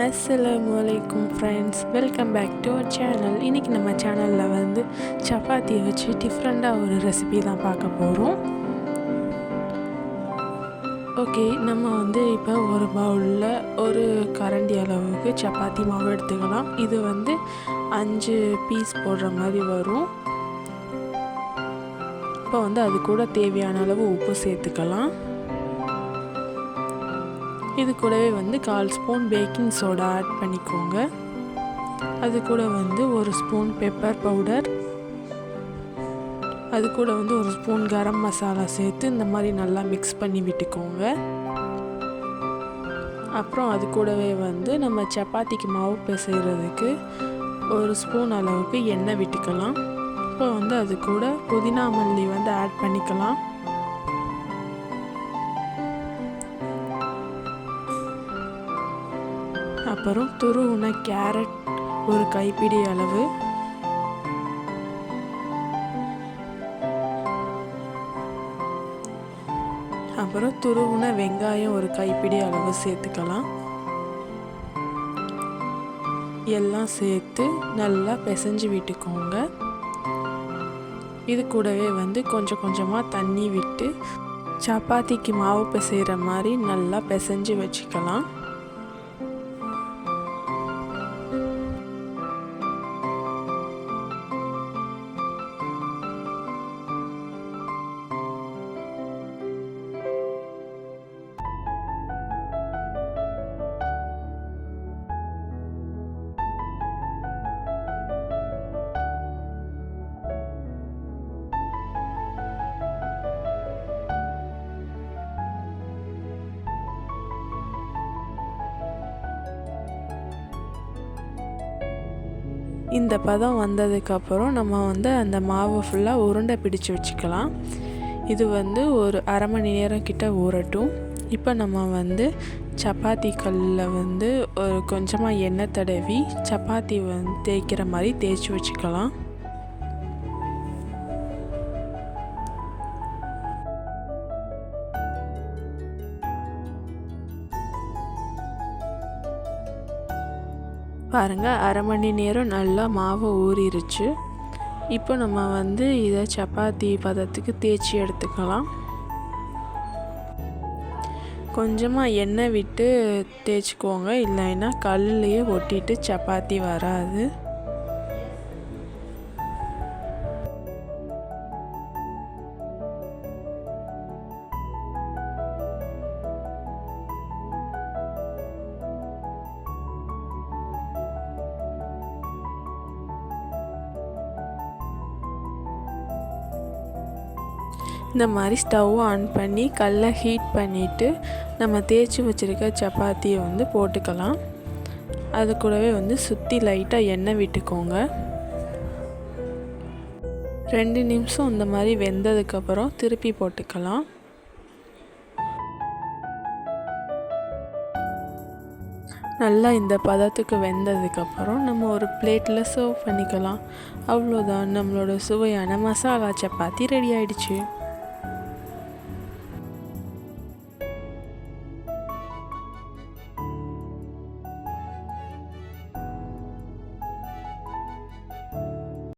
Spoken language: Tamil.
Assalamualaikum friends, welcome back to our channel. இன்னைக்கு நம்ம சேனல்ல வந்து சப்பாத்தியை வச்சு டிஃப்ரெண்டா ஒரு ரெசிபி தான் பார்க்க போறோம். ஓகே, நம்ம வந்து இப்போ ஒரு பவுல்ல ஒரு கரண்டி அளவுக்கு சப்பாத்தி மாவு எடுத்துக்கலாம். இது வந்து 5 பீஸ் போடுற மாதிரி வரும். இப்போ வந்து அது கூட தேவையான அளவு உப்பு சேர்த்துக்கலாம். இது கூடவே வந்து 1/4 ஸ்பூன் பேக்கிங் சோடா ஆட் பண்ணிக்கோங்க. அது கூட வந்து 1 ஸ்பூன் பெப்பர் பவுடர், அது கூட வந்து 1 ஸ்பூன் கரம் மசாலா சேர்த்து இந்த மாதிரி நல்லா மிக்ஸ் பண்ணி விட்டுக்கோங்க. அப்புறம் அது கூடவே வந்து நம்ம சப்பாத்திக்கு மாவு பிசைகிறதுக்கு 1 ஸ்பூன் அளவுக்கு எண்ணெய் விட்டுக்கலாம். இப்போ வந்து அது கூட புதினா மல்லி வந்து ஆட் பண்ணிக்கலாம். அப்புறம் துருவின கேரட் ஒரு கைப்பிடி அளவு, அப்புறம் துருவின வெங்காயம் ஒரு கைப்பிடி அளவு சேர்த்துக்கலாம். எல்லாம் சேர்த்து நல்லா பிசைஞ்சு விட்டுக்கோங்க. இது கூடவே வந்து கொஞ்சம் கொஞ்சமாக தண்ணி விட்டு சப்பாத்திக்கு மாவு பிசைகிற மாதிரி நல்லா பிசைஞ்சு வச்சுக்கலாம். இந்த பதம் வந்ததுக்கப்புறம் நம்ம வந்து அந்த மாவை ஃபுல்லாக உருண்டை பிடிச்சு வச்சுக்கலாம். இது வந்து ஒரு அரை மணி நேரம் கிட்ட ஊறட்டும். இப்போ நம்ம வந்து சப்பாத்தி கல்லில் வந்து ஒரு கொஞ்சமாக எண்ணெய் தடவி சப்பாத்தி வந்து தேய்க்கிற மாதிரி தேய்ச்சி வச்சுக்கலாம். பாருங்கள், அரை மணி நேரம் நல்லா மாவு ஊறிடுச்சு. இப்போ நம்ம வந்து இதை சப்பாத்தி பதத்துக்கு தேய்ச்சி எடுத்துக்கலாம். கொஞ்சமாக எண்ணெய் விட்டு தேய்ச்சிக்கோங்க, இல்லைன்னா கல்லையே ஒட்டிட்டு சப்பாத்தி வராது. இந்த மாதிரி ஸ்டவ் ஆன் பண்ணி கல்லை ஹீட் பண்ணிவிட்டு நம்ம தேய்ச்சி வச்சுருக்க சப்பாத்தியை வந்து போட்டுக்கலாம். அது கூடவே வந்து சுற்றி லைட்டாக எண்ணெய் விட்டுக்கோங்க. 2 நிமிஷம் இந்த மாதிரி வெந்ததுக்கப்புறம் திருப்பி போட்டுக்கலாம். நல்லா இந்த பதத்துக்கு வெந்ததுக்கப்புறம் நம்ம ஒரு பிளேட்டில் சர்வ் பண்ணிக்கலாம். அவ்வளோதான், நம்மளோட சுவையான மசாலா சப்பாத்தி ரெடி ஆயிடுச்சு.